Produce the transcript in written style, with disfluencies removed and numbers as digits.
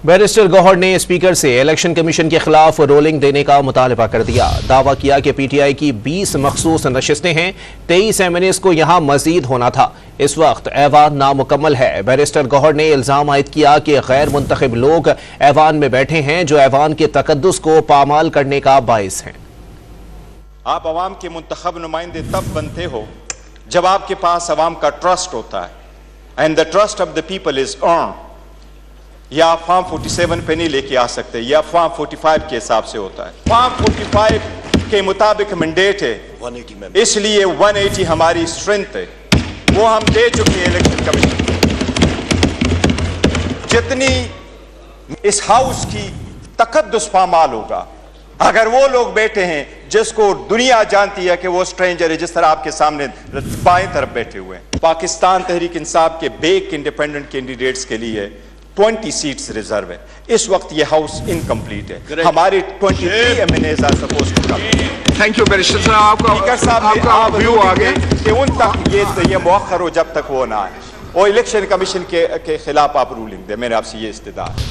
Barrister Gauhar ने speaker से election commission के खिलाफ रोलिंग देने का मुतालबा कर दिया। दावा किया कि पीटीआई की 20 मखसूस नशिस्तें हैं, 23 एमएनएस को यहां मजीद होना था। इस वक्त ऐवान नामुकम्मल है। बैरिस्टर गौहर ने इल्जाम आयद किया कि गैर मुंतखब लोग ऐवान में बैठे हैं, जो ऐवान के तकद्दुस को पामाल करने का बाइस हैं। आप अवाम के मुंतखब नुमाइंदे तब बनते हो जब आपके पास अवाम का ट्रस्ट होता है, and the trust of the people is earn. या आप फॉर्म 47 पे नहीं लेके आ सकते, या फॉर्म 45 के हिसाब से होता है। फॉर्म 45 के मुताबिक मैंडेट है, 180 में, इसलिए 180 हमारी स्ट्रेंथ है, वो हम दे चुके हैं इलेक्शन कमीशन। जितनी इस हाउस की तकद्दुस पामाल होगा, अगर वो लोग बैठे हैं जिसको दुनिया जानती है कि वो स्ट्रेंजर है, जिस तरह आपके सामने बाएं तरफ बैठे हुए हैं। पाकिस्तान तहरीक इंसाफ के बेक इंडिपेंडेंट कैंडिडेट्स के लिए 20 सीट्स रिजर्व है। इस वक्त ये हाउस इनकम्प्लीट है। हमारे 23 MNS are supposed to come. Thank you barrister साहब, स्पीकर साहब आप व्यू आ गए कि उन तक ये मौखर हो जब तक वो ना आए, और इलेक्शन कमीशन के खिलाफ आप रूलिंग दे। मेरे आपसे ये इस्तदा है।